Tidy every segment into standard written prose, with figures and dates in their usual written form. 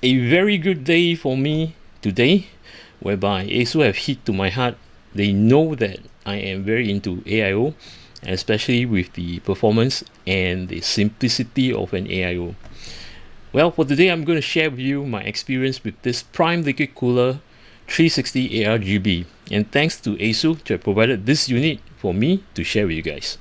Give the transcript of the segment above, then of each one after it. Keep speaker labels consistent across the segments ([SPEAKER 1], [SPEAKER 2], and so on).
[SPEAKER 1] A very good day for me today, whereby Asus have hit to my heart. They know that I am very into AIO, especially with the performance and the simplicity of an AIO. Well, for today, I'm going to share with you my experience with this Prime Liquid Cooler 360 ARGB, and thanks to Asus to have provided this unit for me to share with you guys.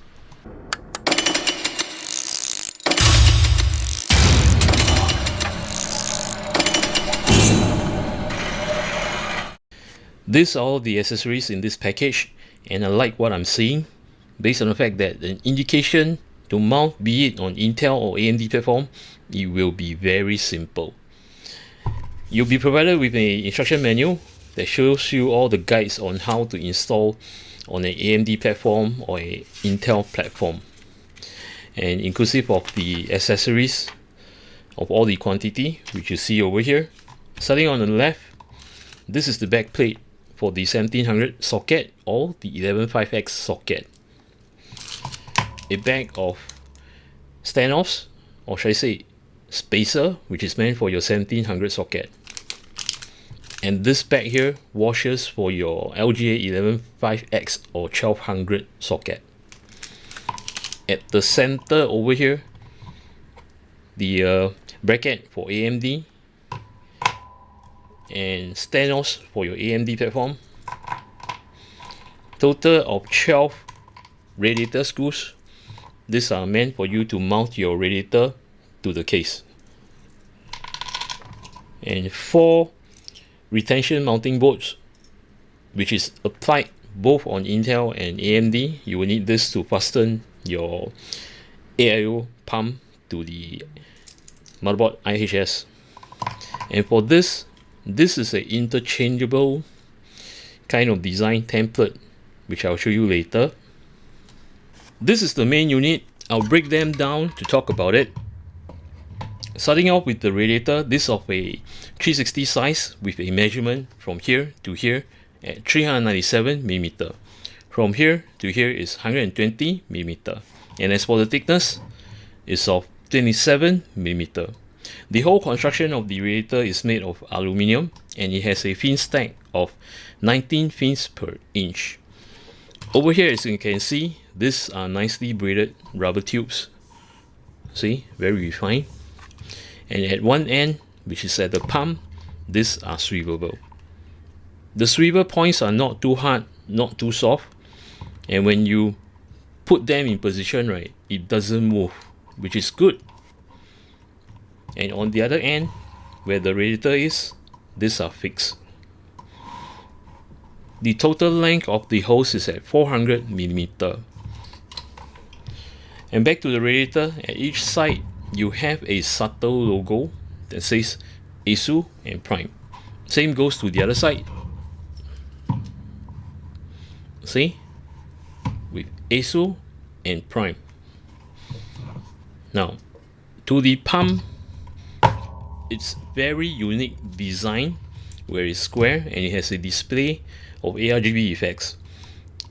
[SPEAKER 1] These are all the accessories in this package, and I like what I'm seeing based on the fact that an indication to mount, be it on Intel or AMD platform, it will be very simple. You'll be provided with an instruction manual that shows you all the guides on how to install on an AMD platform or an Intel platform, and inclusive of the accessories of all the quantity which you see over here. Starting on the left, this is the back plate for the 1700 socket or the 115X socket. A bag of standoffs, or should I say spacer, which is meant for your 1700 socket. And this bag here, washers for your LGA 115X or 1200 socket. At the center over here, the bracket for AMD and standoffs for your AMD platform. Total of 12 radiator screws. These are meant for you to mount your radiator to the case. And 4 retention mounting bolts, which is applied both on Intel and AMD. You will need this to fasten your AIO pump to the motherboard IHS. And for this is an interchangeable kind of design template, which I'll show you later. This is the main unit. I'll break them down to talk about it. Starting off with the radiator, this of a 360 size with a measurement from here to here at 397mm. From here to here is 120mm. And as for the thickness, is of 27mm. The whole construction of the radiator is made of aluminium, and it has a fin stack of 19 fins per inch. Over here, as you can see, these are nicely braided rubber tubes. See, very refined. And at one end, which is at the pump, these are swivelable. The swivel points are not too hard, not too soft, and when you put them in position, right, it doesn't move, which is good. And on the other end, where the radiator is, these are fixed. The total length of the hose is at 400mm. And back to the radiator, at each side you have a subtle logo that says Asus and Prime. Same goes to the other side. See? With Asus and Prime. Now, to the pump, it's very unique design where it's square and it has a display of ARGB effects.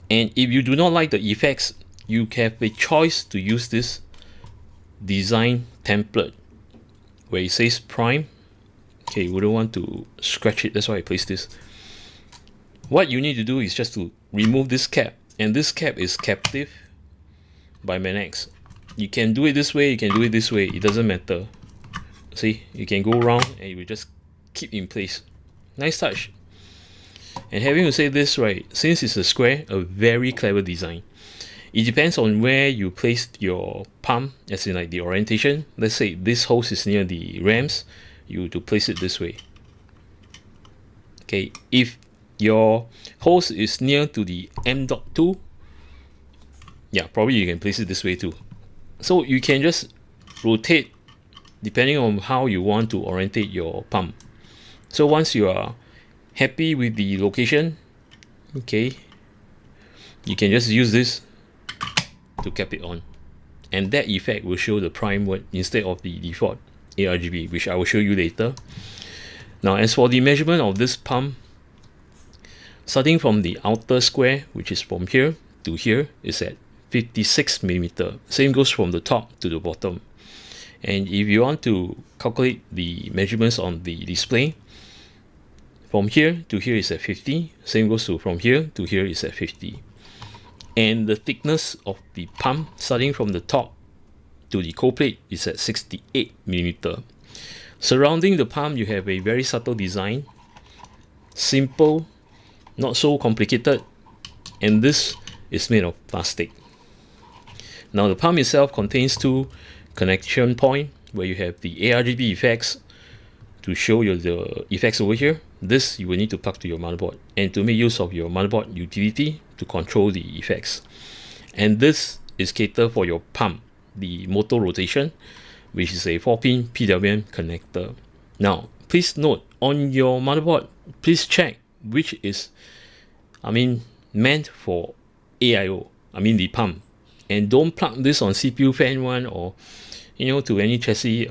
[SPEAKER 1] And if you do not like the effects, you have a choice to use this design template where it says Prime. Okay, you wouldn't want to scratch it, that's why I placed this. What you need to do is just to remove this cap, and this cap is captive by Manex. You can do it this way, you can do it this way, it doesn't matter. See, you can go around and it will just keep in place. Nice touch. And having to say this, right, since it's a square, a very clever design. It depends on where you placed your pump, as in like the orientation. Let's say this hose is near the rams, you to place it this way. Okay, if your hose is near to the M.2, yeah, probably you can place it this way too. So you can just rotate depending on how you want to orientate your pump. So once you are happy with the location, okay, you can just use this to cap it on, and that effect will show the prime word instead of the default ARGB, which I will show you later. Now, as for the measurement of this pump, starting from the outer square, which is from here to here, is at 56mm. Same goes from the top to the bottom. And if you want to calculate the measurements on the display, from here to here is at 50. Same goes to from here to here is at 50. And the thickness of the pump starting from the top to the cold plate is at 68 millimeter. Surrounding the pump, you have a very subtle design, simple, not so complicated, and this is made of plastic. Now the pump itself contains two connection points where you have the ARGB effects to show you the effects over here. This you will need to plug to your motherboard and to make use of your motherboard utility to control the effects. And this is catered for your pump, the motor rotation, which is a 4-pin PWM connector. Now, please note on your motherboard, please check which is, meant for AIO, the pump, and don't plug this on CPU fan 1 or, to any chassis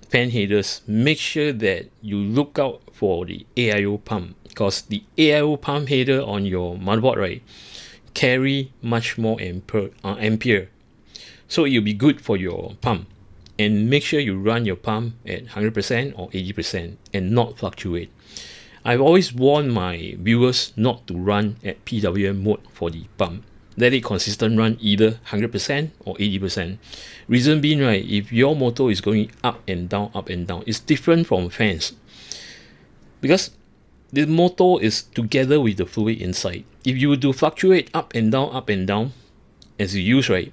[SPEAKER 1] fan headers. Make sure that you look out for the AIO pump, because the AIO pump header on your motherboard, right, carry much more ampere. So it'll be good for your pump. And make sure you run your pump at 100% or 80% and not fluctuate. I've always warned my viewers not to run at PWM mode for the pump. Let it consistent run either 100% or 80%. Reason being, right, if your motor is going up and down, it's different from fans. Because the motor is together with the fluid inside. If you do fluctuate up and down as you use, right,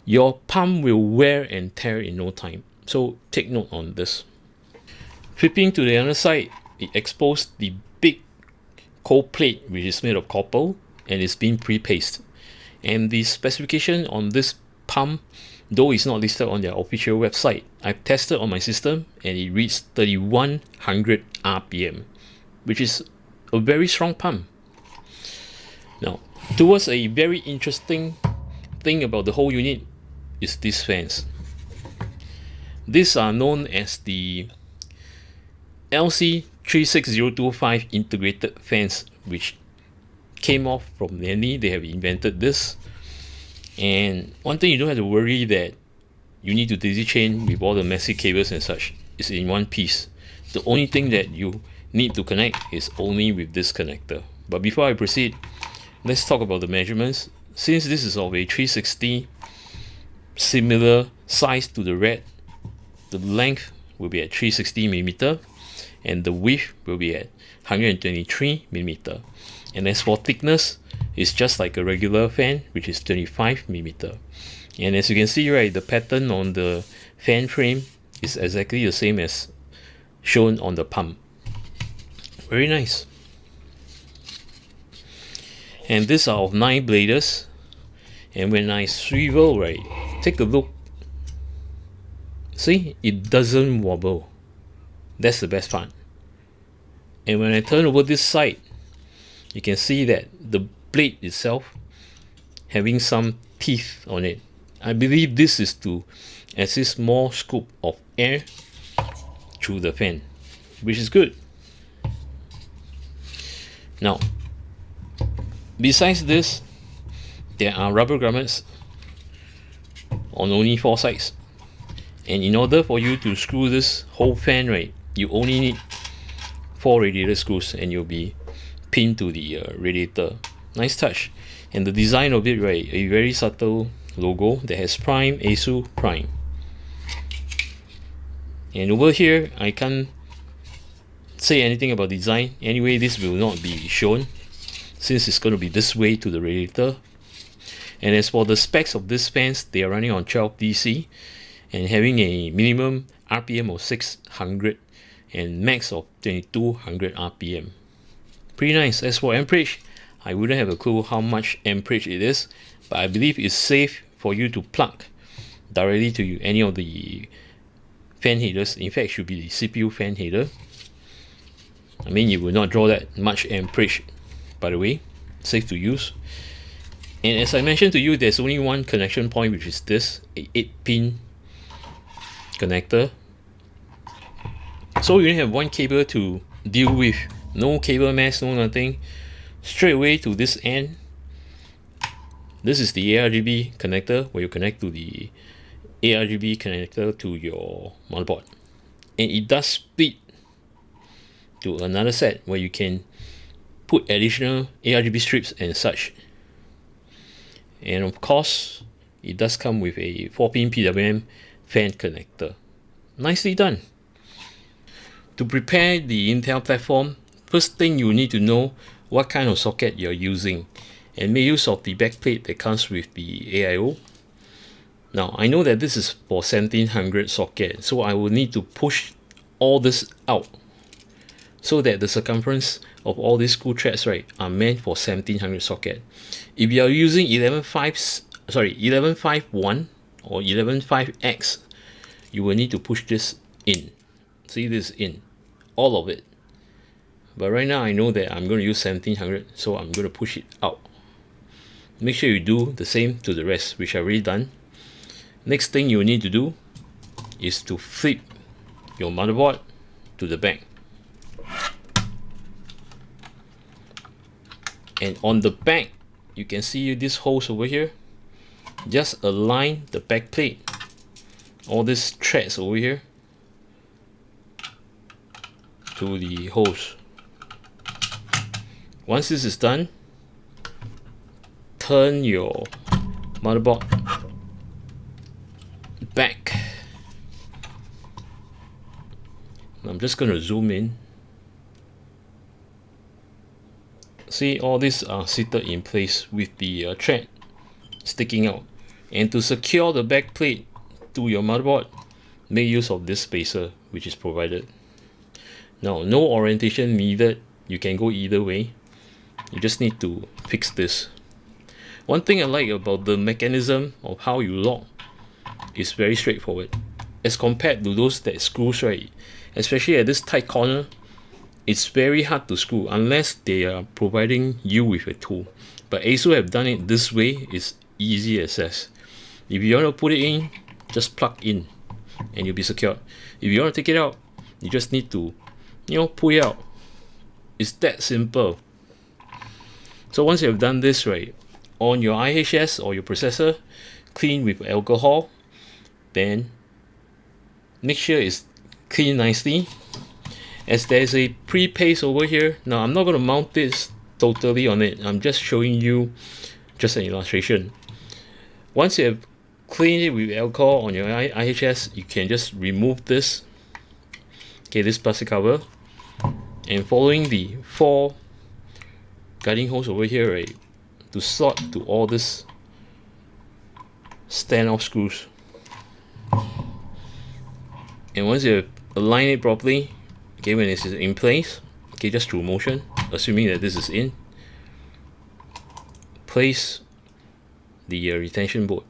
[SPEAKER 1] your pump will wear and tear in no time. So take note on this. Flipping to the other side, it exposed the big cold plate, which is made of copper and is being pre-pasted. And the specification on this pump, though it's not listed on their official website, I've tested on my system and it reads 3100 RPM, which is a very strong pump. Now, towards a very interesting thing about the whole unit is these fans. These are known as the LC360 integrated fans, which came off from Lenny. They have invented this. And one thing you don't have to worry that you need to daisy chain with all the messy cables and such is in one piece. The only thing that you need to connect is only with this connector. But before I proceed, let's talk about the measurements. Since this is of a 360, similar size to the red, the length will be at 360 millimeter and the width will be at 123 millimeter. And as for thickness, it's just like a regular fan, which is 25 millimeter. And as you can see, right, the pattern on the fan frame is exactly the same as shown on the pump. Very nice. And these are of 9 bladers. And when I swivel, right, take a look. See, it doesn't wobble. That's the best part. And when I turn over this side, you can see that the blade itself having some teeth on it. I believe this is to assist more scoop of air through the fan, which is good. Now, besides this, there are rubber grommets on only 4 sides. And in order for you to screw this whole fan, right, you only need 4 radiator screws and you'll be pinned to the radiator. Nice touch. And the design of it, right, a very subtle logo that has Prime, Asus, Prime. And over here, I can't say anything about design. Anyway, this will not be shown since it's going to be this way to the radiator. And as for the specs of these fans, they are running on 12 DC and having a minimum RPM of 600 and max of 2200 RPM. Pretty nice. As for amperage, I wouldn't have a clue how much amperage it is, but I believe it's safe for you to plug directly to any of the fan headers. In fact, it should be the CPU fan header. I mean, you will not draw that much amperage, by the way. Safe to use. And as I mentioned to you, there's only one connection point, which is this, a 8-pin connector. So you only have one cable to deal with. No cable mess, no nothing. Straight away to this end. This is the ARGB connector where you connect to the ARGB connector to your motherboard, and it does split to another set where you can put additional ARGB strips and such. And of course, it does come with a 4-pin PWM fan connector. Nicely done. To prepare the Intel platform, first thing you need to know what kind of socket you're using, and make use of the backplate that comes with the AIO. Now I know that this is for 1700 socket, so I will need to push all this out so that the circumference of all these screw threads, right, are meant for 1700 socket. If you are using 1151 or 115X, you will need to push this in. See this in, all of it. But right now I know that I'm going to use 1700, so I'm going to push it out. Make sure you do the same to the rest, which I've already done. Next thing you need to do is to flip your motherboard to the back. And on the back, you can see these holes over here. Just align the back plate, all these threads over here, to the holes. Once this is done, turn your motherboard back. I'm just going to zoom in. See, all these are seated in place with the thread sticking out. And to secure the back plate to your motherboard, make use of this spacer which is provided. Now, no orientation needed. You can go either way. You just need to fix this. One thing I like about the mechanism of how you lock is very straightforward. As compared to those that screws, right, especially at this tight corner, it's very hard to screw unless they are providing you with a tool. But Asus have done it this way. It's easy access. If you want to put it in, just plug in and you'll be secure. If you want to take it out, you just need to, pull it out. It's that simple. So once you have done this, right, on your IHS or your processor, clean with alcohol, then make sure it's clean nicely. As there's a pre-paste over here. Now I'm not going to mount this totally on it. I'm just showing you just an illustration. Once you have cleaned it with alcohol on your IHS, you can just remove this, this plastic cover, and following the 4 guiding holes over here, right, to slot to all this standoff screws. And once you align it properly, when it's in place, just through motion, assuming that this is in, place the retention board.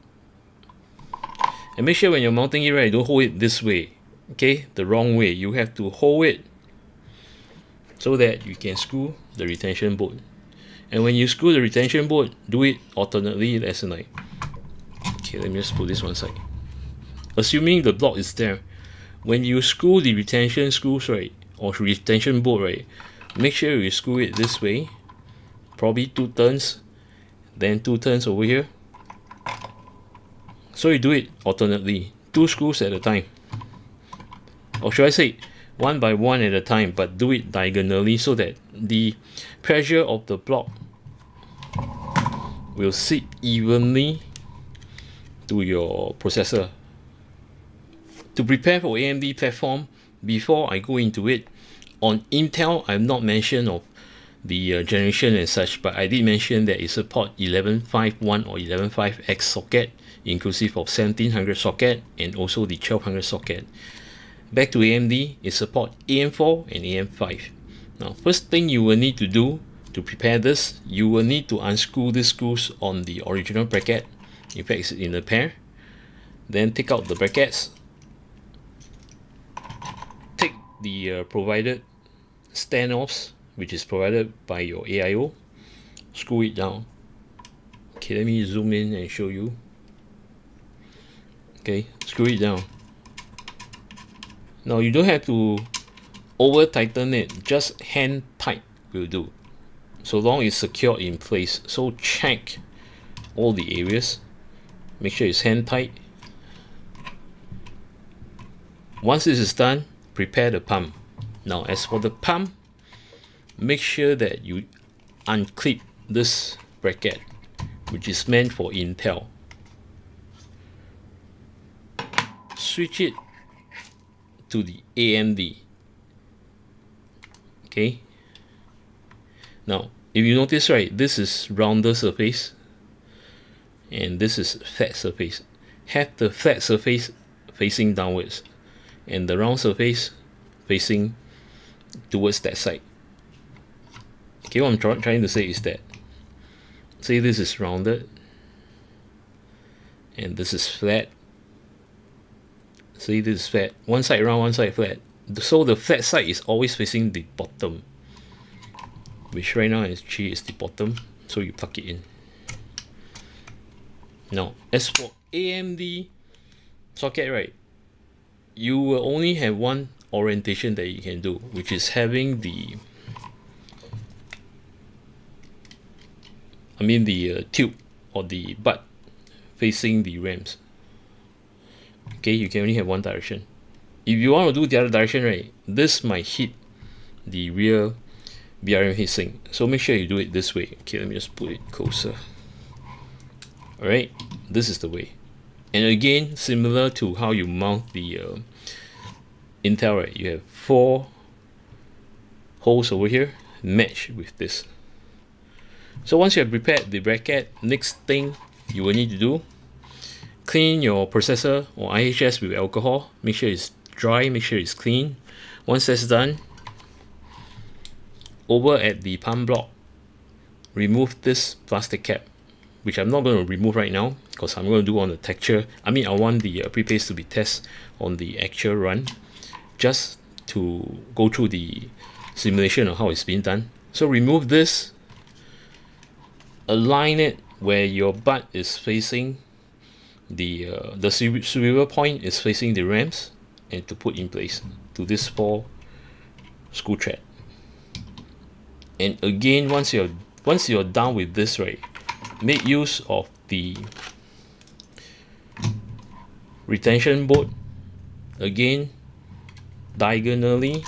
[SPEAKER 1] And make sure when you're mounting it, right, don't hold it this way, the wrong way. You have to hold it so that you can screw the retention board. And when you screw the retention board, do it alternately, as in like, let me just put this one side. Assuming the block is there, when you screw the retention screws, right, or retention board, right, make sure you screw it this way, probably 2 turns, then 2 turns over here. So you do it alternately, 2 screws at a time, or should I say 1 by 1 at a time, but do it diagonally so that the pressure of the block will sit evenly to your processor. To prepare for AMD platform, before I go into it, on Intel I've not mentioned of the generation and such, but I did mention that it supports 1151 or 115X socket, inclusive of 1700 socket and also the 1200 socket. Back to AMD, it supports AM4 and AM5. Now, first thing you will need to do to prepare this, you will need to unscrew the screws on the original bracket. In fact, it's in a pair. Then take out the brackets. Take the provided standoffs, which is provided by your AIO. Screw it down. Let me zoom in and show you. Screw it down. Now you don't have to over tighten it, just hand tight will do, so long it's secure in place. So check all the areas, make sure it's hand tight. Once this is done, prepare the pump. Now as for the pump, make sure that you unclip this bracket, which is meant for Intel. Switch it to the AMD. Okay. Now, if you notice, right, this is rounder surface and this is flat surface. Have the flat surface facing downwards and the round surface facing towards that side. Okay, what I'm trying to say is that, say this is rounded and this is flat. See, this is flat. One side round, one side flat. So the flat side is always facing the bottom, which right now is the bottom. So you plug it in. Now, as for AMD socket, right, you will only have one orientation that you can do, which is having the tube or the butt facing the RAMs. Okay, you can only have one direction. If you want to do the other direction, right, this might hit the rear BRM heatsink. So make sure you do it this way. Okay, let me just put it closer. Alright, this is the way. And again, similar to how you mount the Intel, right, you have 4 holes over here, match with this. So once you have prepared the bracket, next thing you will need to do, clean your processor or IHS with alcohol. Make sure it's dry, make sure it's clean. Once that's done, over at the pump block, remove this plastic cap, which I'm not going to remove right now because I'm going to do on the texture. I want the prepaste to be test on the actual run, just to go through the simulation of how it's being done. So remove this, align it where your butt is facing the swivel point is facing the RAMs, and to put in place to this 4 screw thread. And again, once you're done with this, right, make use of the retention bolt, again diagonally.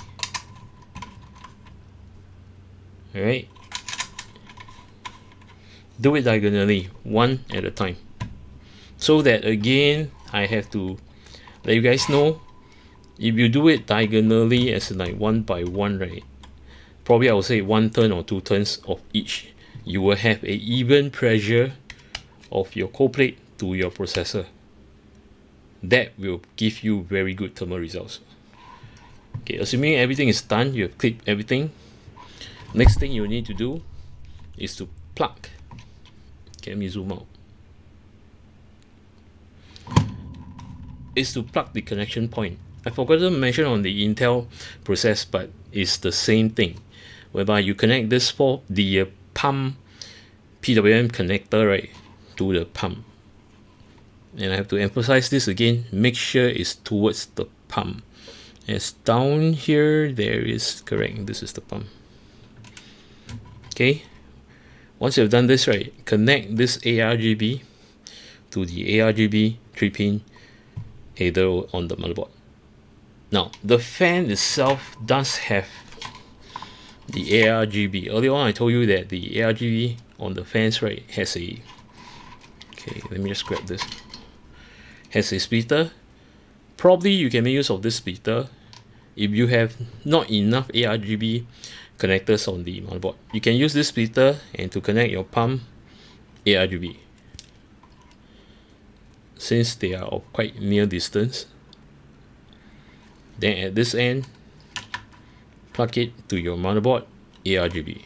[SPEAKER 1] All right, do it diagonally, one at a time, so that again I have to let you guys know, if you do it diagonally as in like 1 by 1, right, probably I would say 1 turn or 2 turns of each, you will have a even pressure of your cold plate to your processor. That will give you very good thermal results. Okay, assuming everything is done, you have clipped everything. Next thing you need to do is to plug. Okay, let me zoom out. Is to plug the connection point. I forgot to mention on the Intel process, but it's the same thing, whereby you connect this for the pump PWM connector, right, to the pump. And I have to emphasize this again, make sure it's towards the pump. As down here, there is correct, this is the pump. Okay, once you've done this, right, connect this ARGB to the ARGB 3-pin header on the motherboard. Now, the fan itself does have the ARGB. Earlier on, I told you that the ARGB on the fans, right, has a, okay, let me just grab this, has a splitter. Probably you can make use of this splitter if you have not enough ARGB connectors on the motherboard. You can use this splitter and to connect your pump ARGB, since they are of quite near distance. Then at this end, plug it to your motherboard ARGB,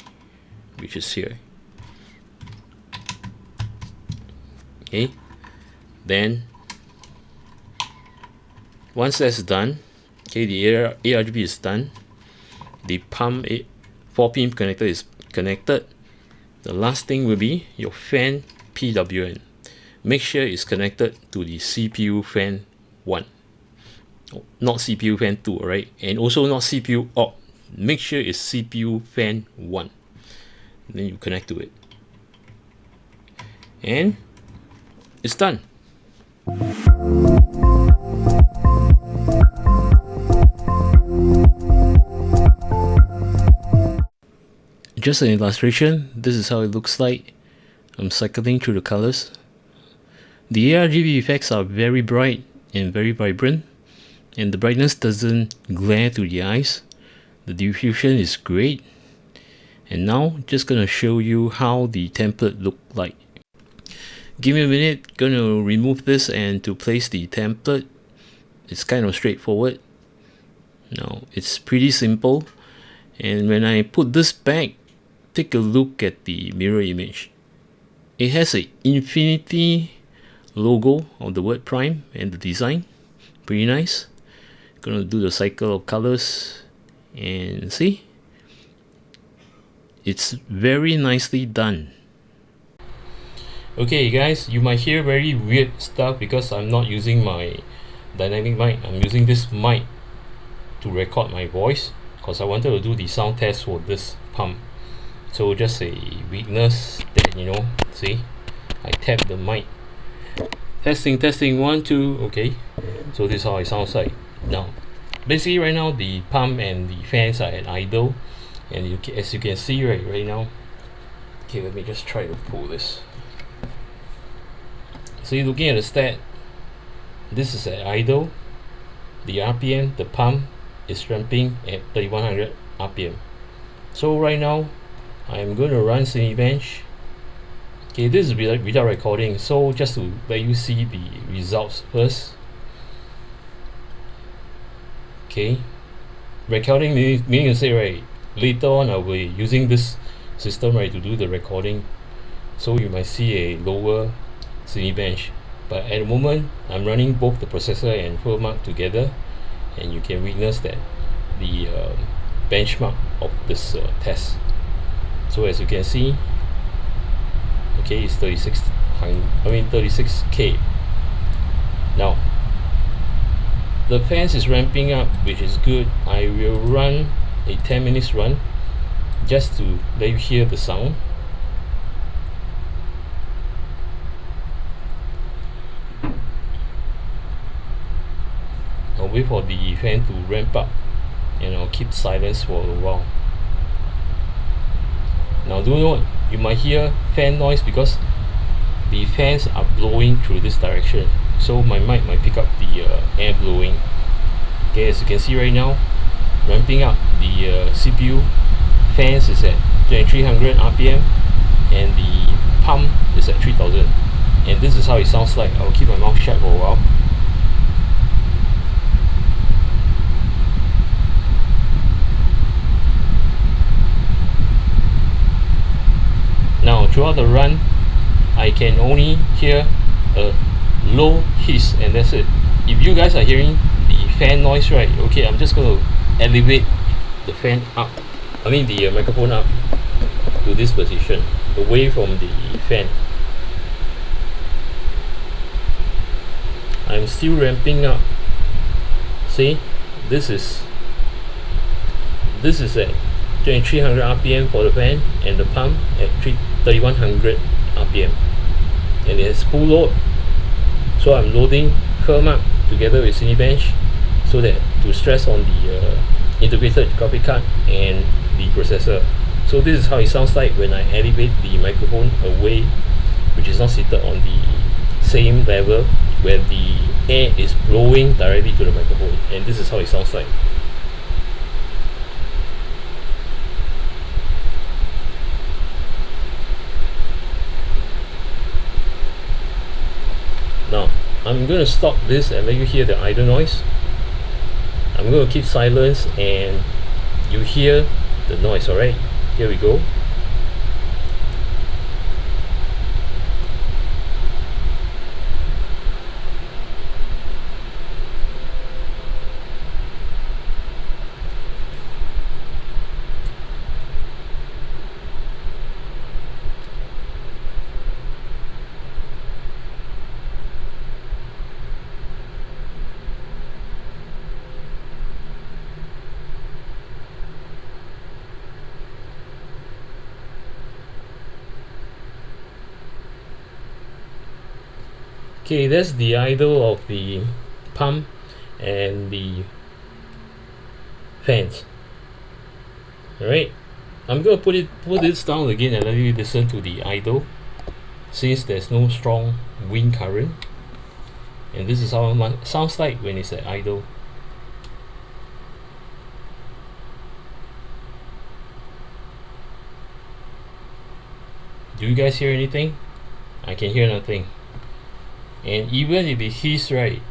[SPEAKER 1] which is here. Okay, then once that's done, okay, the ARGB is done, the pump 4-pin connector is connected. The last thing will be your fan PWM. Make sure it's connected to the CPU fan 1, not CPU fan 2, alright, and also not CPU op. Make sure it's CPU fan 1. Then you connect to it, and it's done. just an illustration, this is how it looks like. I'm cycling through the colors. The ARGB effects are very bright and very vibrant, and the brightness doesn't glare to the eyes. The diffusion is great. And now just gonna show you how the template look like. Give me a minute, gonna remove this, and to place the template, it's kind of straightforward. Now it's pretty simple, and when I put this back, take a look at the mirror image. It has a infinity logo of the word prime and the design, pretty nice. Gonna do the cycle of colors and see, it's very nicely done. Okay guys, you might hear very weird stuff because I'm not using my dynamic mic. I'm using this mic to record my voice because I wanted to do the sound test for this pump. So just a weakness that, you know, see, I tap the mic. Testing 1 2. Okay, so this is how it sounds like. Now basically right now the pump and the fans are at idle, and as you can see right now, okay, let me just try to pull this. So you're looking at the stat, this is at idle. The RPM, the pump is ramping at 3100 RPM. So right now I'm going to run Cinebench. Okay, this is without recording, so just to let you see the results first. Okay, recording meaning to say, right, later on I'll be using this system, right, to do the recording, so you might see a lower Cinebench. But at the moment I'm running both the processor and firmware together, and you can witness that the benchmark of this test. So as you can see, okay, it's 36k. Now the fans is ramping up, which is good. I will run a 10 minutes run just to let you hear the sound. I'll wait for the fan to ramp up, and I'll keep silence for a while. Now do note, you might hear fan noise because the fans are blowing through this direction, so my mic might pick up the air blowing. Okay, as you can see right now, ramping up, the CPU fans is at 2300 RPM and the pump is at 3000, and this is how it sounds like. I'll keep my mouth shut for a while. Now throughout the run, I can only hear a low hiss, and that's it. If you guys are hearing the fan noise, right, okay, I'm just going to elevate the fan up, the microphone up to this position, away from the fan. I'm still ramping up. See, this is at 2300 RPM for the fan, and the pump at 3100 RPM, and it has full load. So I'm loading firmware together with Cinebench so that to stress on the integrated graphic card and the processor. So this is how it sounds like when I elevate the microphone away, which is not seated on the same level where the air is blowing directly to the microphone, and this is how it sounds like. Now I'm going to stop this and let you hear the idle noise. I'm going to keep silence and you hear the noise. Alright, here we go. Okay, that's the idle of the pump and the fans. Alright, I'm gonna put this down again and let you listen to the idle, since there's no strong wind current, and this is how it sounds like when it's at idle. Do you guys hear anything? I can hear nothing. And even if it is right,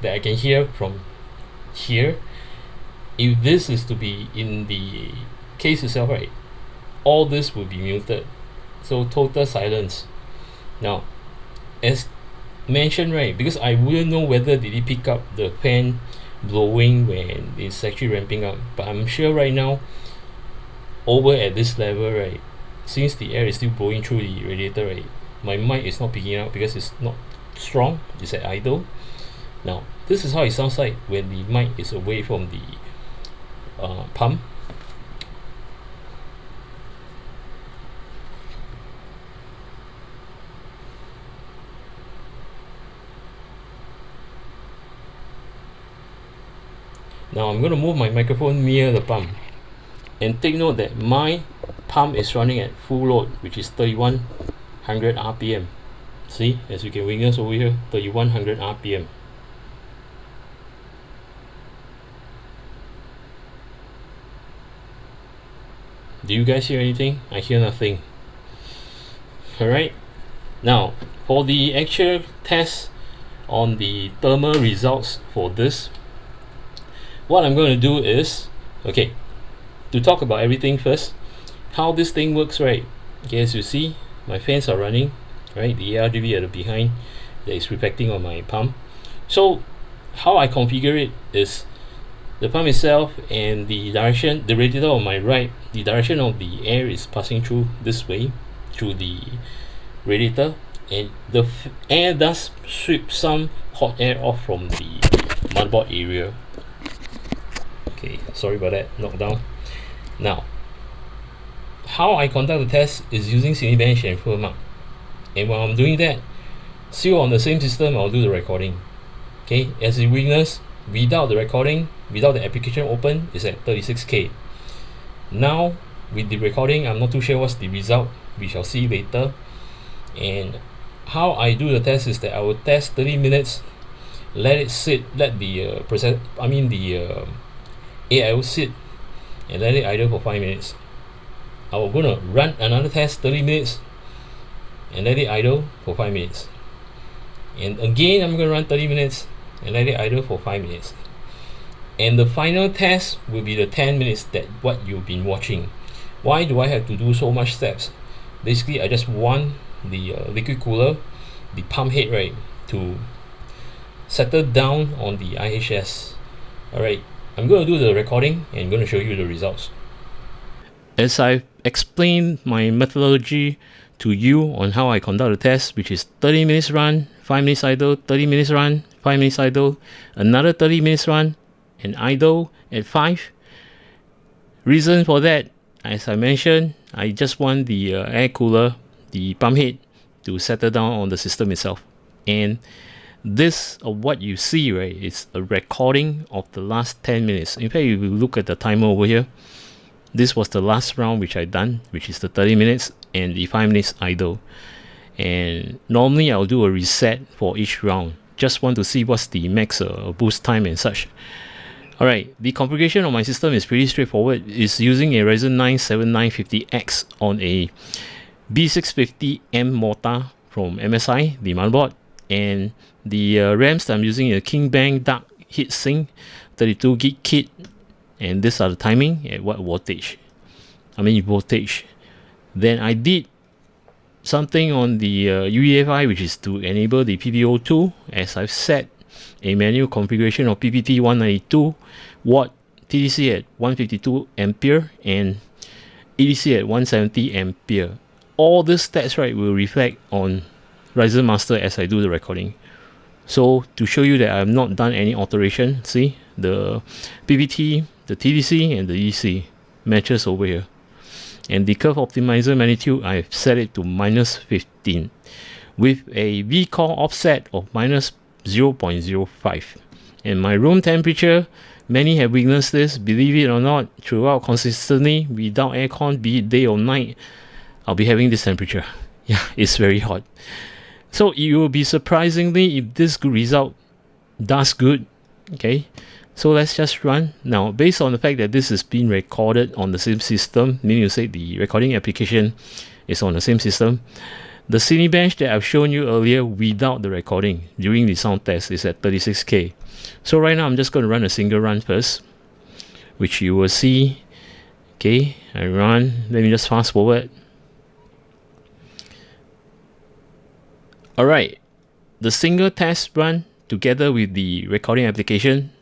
[SPEAKER 1] that I can hear from here, if this is to be in the case itself, right, all this will be muted, so total silence. Now, as mentioned, right, because I wouldn't know whether did it pick up the fan blowing when it's actually ramping up, but I'm sure right now, over at this level, right, since the air is still blowing through the radiator, right, my mic is not picking up because it's not strong, it's at idle. Now, this is how it sounds like when the mic is away from the pump. Now I'm going to move my microphone near the pump, and take note that my pump is running at full load, which is 3100 RPM. See, as you can witness over here, 3100 RPM. Do you guys hear anything? I hear nothing. Alright, now for the actual test on the thermal results for this, what I'm going to do is, okay, to talk about everything first, how this thing works, right? Okay, as you see, my fans are running, right? The ARGB at the behind that is reflecting on my pump. So how I configure it is the pump itself and the direction, the radiator on my right, the direction of the air is passing through this way, through the radiator, and the air does sweep some hot air off from the motherboard area. Okay, sorry about that knockdown. Now, how I conduct the test is using Cinebench and Firmark, and while I'm doing that, still on the same system, I'll do the recording. Okay, as you witness, without the recording, without the application open, is at 36K. Now with the recording, I'm not too sure what's the result, we shall see later. And how I do the test is that I will test 30 minutes, let it sit, let the AIO sit, and let it idle for 5 minutes. I'm gonna run another test 30 minutes and let it idle for 5 minutes, and again I'm gonna run 30 minutes and let it idle for 5 minutes, and the final test will be the 10 minutes, that what you've been watching. Why do I have to do so much steps? Basically, I just want the liquid cooler, the pump head, right, to settle down on the IHS. Alright, I'm going to do the recording and I'm going to show you the results. As I explained my methodology to you on how I conduct the test, which is 30 minutes run, 5 minutes idle, 30 minutes run, 5 minutes idle, another 30 minutes run, and idle at 5. Reason for that, as I mentioned, I just want the air cooler, the pump head, to settle down on the system itself. And this, what you see, right, is a recording of the last 10 minutes. In fact, if you look at the timer over here, this was the last round which I done, which is the 30 minutes and the 5 minutes idle. And normally I'll do a reset for each round. Just want to see what's the max boost time and such. Alright, the configuration of my system is pretty straightforward. It's using a Ryzen 9 7950X on a B650M mortar from MSI, the motherboard, and the RAMs that I'm using a King Bang Dark Heatsink 32 gig kit, and these are the timing at what voltage. Then I did something on the UEFI, which is to enable the PPO2, as I've set a manual configuration of PPT 192 watt, TDC at 152 ampere, and EDC at 170 ampere. All these stats, right, will reflect on Ryzen Master as I do the recording. So to show you that I have not done any alteration, see the PPT, the TDC, and the EDC matches over here. And the curve optimizer magnitude, I've set it to -15 with a vCore offset of -0.05. And my room temperature Many have witnessed this, believe it or not, throughout consistently, without aircon, be it day or night, I'll be having this temperature. Yeah, it's very hot. So it will be surprisingly if this good result does good. Okay, so let's just run. Now, based on the fact that this is being recorded on the same system, meaning to say the recording application is on the same system, the Cinebench that I've shown you earlier without the recording during the sound test is at 36K. So right now I'm just going to run a single run first, which you will see. Okay, I run. Let me just fast forward. Alright, the single test run together with the recording application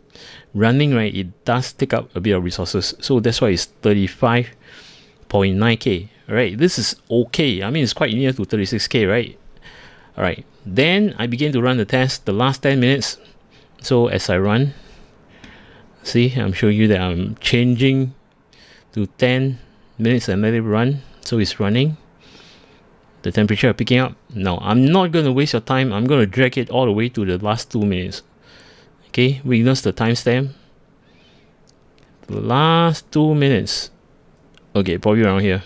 [SPEAKER 1] running, right, it does take up a bit of resources. So that's why it's 35.9K. Alright, this is okay. I mean, it's quite near to 36K, right? Alright, then I begin to run the test the last 10 minutes. So as I run, see, I'm showing you that I'm changing to 10 minutes and let it run. So it's running. The temperature picking up. Now, I'm not going to waste your time. I'm going to drag it all the way to the last 2 minutes. Okay, witness the timestamp. The last 2 minutes. Okay, probably around here.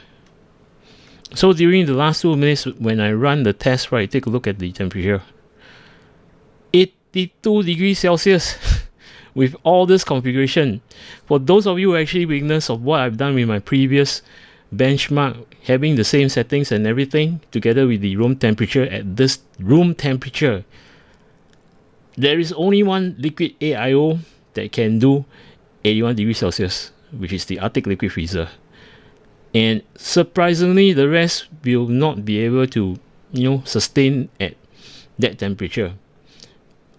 [SPEAKER 1] So during the last 2 minutes, when I run the test, right, take a look at the temperature. 82 degrees Celsius with all this configuration. For those of you who actually witness of what I've done with my previous benchmark, having the same settings and everything together with the room temperature at this room temperature, there is only one Liquid AIO that can do 81 degrees Celsius, which is the Arctic liquid freezer. And surprisingly, the rest will not be able to, sustain at that temperature.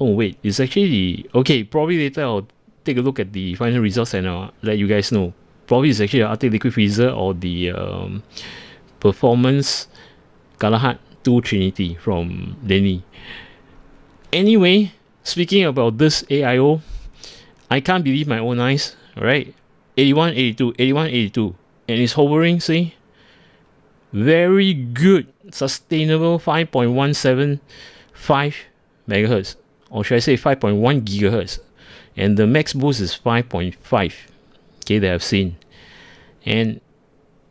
[SPEAKER 1] Oh wait, it's actually the, okay, probably later I'll take a look at the final results and I'll let you guys know. Probably it's actually the Arctic liquid freezer or the Performance Galahad 2 Trinity from Lenny. Anyway, speaking about this AIO, I can't believe my own eyes. Alright, 81, 82, 81, 82, and it's hovering, see? Very good, sustainable 5.175 megahertz, or should I say 5.1 gigahertz, and the max boost is 5.5. Okay, that I've seen, and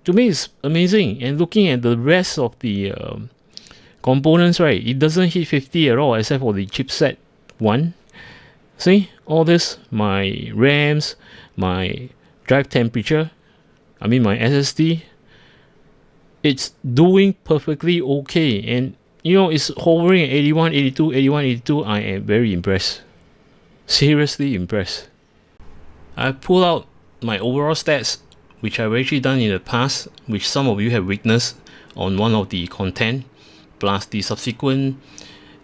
[SPEAKER 1] to me it's amazing. And looking at the rest of the components, right, it doesn't hit 50 at all except for the chipset one. See, all this, my RAMs, my drive temperature, I mean my SSD, it's doing perfectly okay. And it's hovering at 81, 82, 81, 82. I am very impressed, seriously impressed. I pull out my overall stats, which I've actually done in the past, which some of you have witnessed on one of the content, plus the subsequent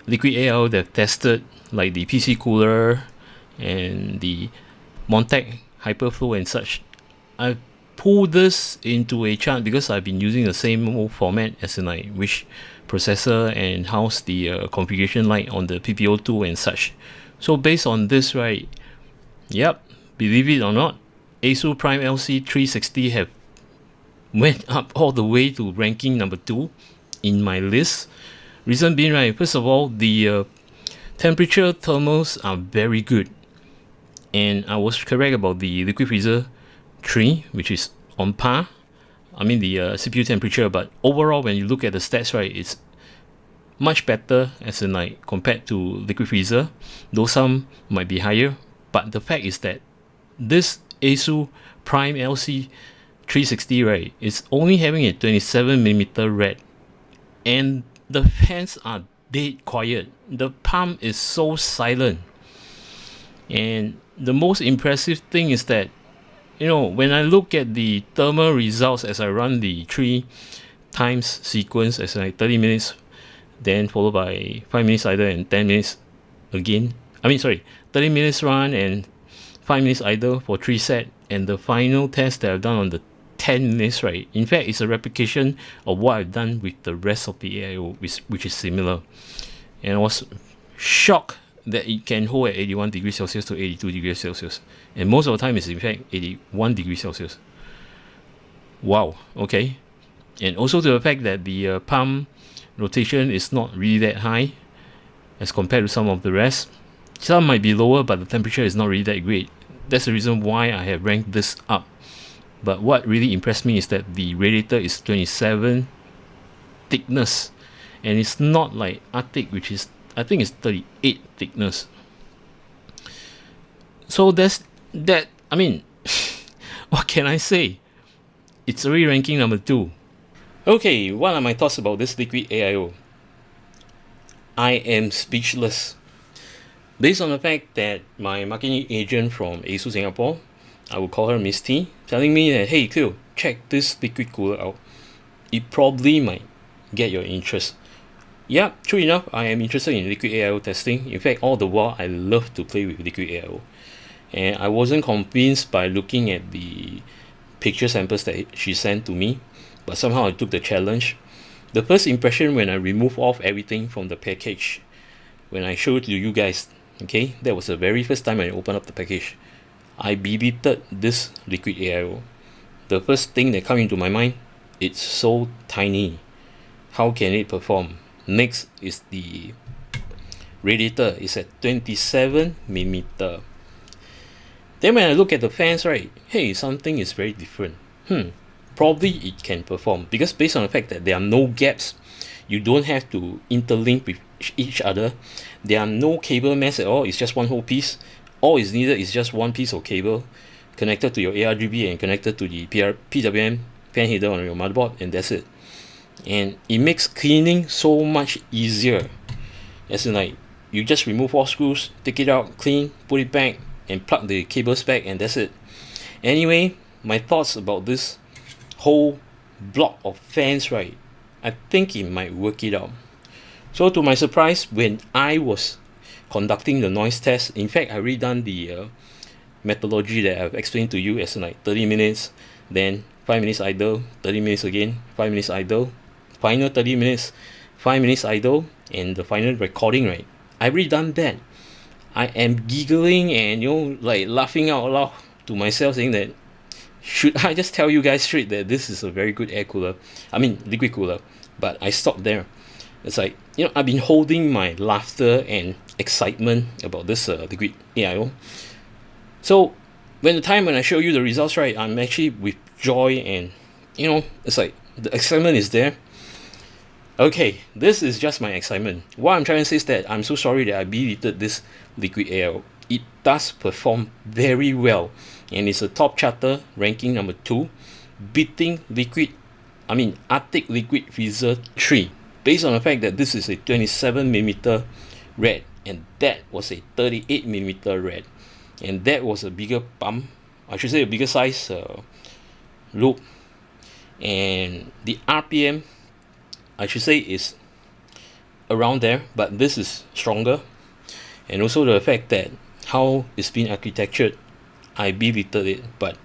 [SPEAKER 1] Liquid AIO that I've tested, like the PC cooler and the Montec Hyperflow and such. I've pulled this into a chart because I've been using the same old format, as in like which processor and how's the configuration like on the PPO2 and such. So based on this, right, yep, believe it or not, Asus Prime LC360 have went up all the way to ranking number 2 in my list. Reason being, right, first of all, the temperature thermals are very good, and I was correct about the Liquid Freezer 3, which is on par. I mean the CPU temperature, but overall when you look at the stats, right, it's much better, as in like compared to Liquid Freezer, though some might be higher. But the fact is that this Asus Prime LC360, right, is only having a 27mm red, and the fans are dead quiet. The pump is so silent, and the most impressive thing is that, when I look at the thermal results as I run the 3 times sequence, as like 30 minutes, then followed by 5 minutes idle and 10 minutes again. 30 minutes run and 5 minutes idle for 3 set, and the final test that I've done on the 10 minutes, right, in fact it's a replication of what I've done with the rest of the AIO, which is similar. And I was shocked that it can hold at 81 degrees Celsius to 82 degrees Celsius, and most of the time it's in fact 81 degrees Celsius. Wow, okay. And also to the fact that the pump rotation is not really that high as compared to some of the rest. Some might be lower, but the temperature is not really that great. That's the reason why I have ranked this up. But what really impressed me is that the radiator is 27 thickness, and it's not like Arctic, which is, I think it's 38 thickness. So that's that. I mean, what can I say? It's already ranking number 2. Okay, what are my thoughts about this Liquid AIO? I am speechless. Based on the fact that my marketing agent from Asus Singapore, I will call her Miss T, telling me that, hey Cleo, check this liquid cooler out. It probably might get your interest. Yeah, true enough, I am interested in Liquid AIO testing. In fact, all the while I love to play with Liquid AIO. And I wasn't convinced by looking at the picture samples that she sent to me, but somehow I took the challenge. The first impression when I removed off everything from the package, when I showed it to you guys, okay, that was the very first time I opened up the package. I BB'd this Liquid AIO. The first thing that came into my mind, it's so tiny. How can it perform? Next is the radiator. It's at 27mm. Then when I look at the fans, right, hey, something is very different. Probably it can perform, because based on the fact that there are no gaps, you don't have to interlink with each other. There are no cable mesh at all. It's just one whole piece. All is needed is just one piece of cable connected to your ARGB and connected to the PWM fan header on your motherboard, and that's it. And it makes cleaning so much easier. As in, like, you just remove all screws, take it out, clean, put it back, and plug the cables back, and that's it. Anyway, my thoughts about this whole block of fans, right, I think it might work it out. So to my surprise, when I was conducting the noise test, in fact I redone the methodology that I've explained to you, as in like 30 minutes, then 5 minutes idle, 30 minutes again, 5 minutes idle, final 30 minutes, 5 minutes idle, and the final recording, right, I redone that. I am giggling and, you know, like laughing out loud to myself, saying that, should I just tell you guys straight that this is a very good air cooler, I mean liquid cooler? But I stopped there. It's like, you know, I've been holding my laughter and excitement about this Liquid AIO. So when I show you the results, right, I'm actually with joy, and, you know, it's like the excitement is there. Okay, this is just my excitement. What I'm trying to say is that I'm so sorry that I deleted this Liquid AIO. It does perform very well, and it's a top charter, ranking number 2, beating Arctic Liquid Freezer 3, based on the fact that this is a 27mm rad, and that was a 38mm rad, and that was a bigger pump, I should say a bigger size loop, and the RPM, I should say, is around there, but this is stronger. And also the fact that how it's been architectured, I BB'd it, but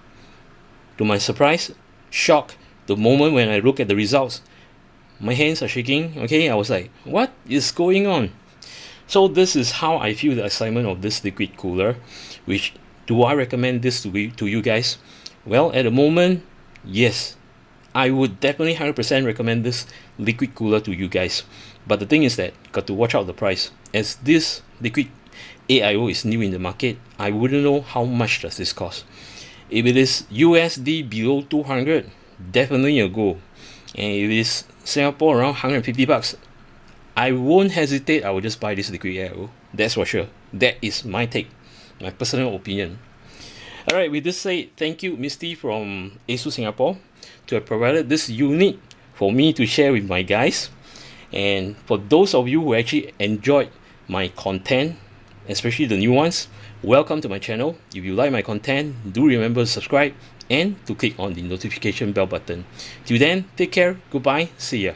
[SPEAKER 1] to my surprise, shock, the moment when I look at the results, my hands are shaking. Okay, I was like, what is going on? So this is how I feel the excitement of this liquid cooler. Which, do I recommend this to you guys? Well, at the moment, yes, I would definitely 100% recommend this liquid cooler to you guys. But the thing is that, got to watch out the price. As this Liquid AIO is new in the market, I wouldn't know how much does this cost. If it is USD below 200, definitely a go. And if it is Singapore around 150 bucks, I won't hesitate, I will just buy this Liquid AIO. That's for sure. That is my take, my personal opinion. Alright, with this said, thank you Misty from Asus Singapore to have provided this unit for me to share with my guys. And for those of you who actually enjoyed my content, especially the new ones, welcome to my channel. If you like my content, do remember to subscribe and to click on the notification bell button. Till then, take care, goodbye, see ya.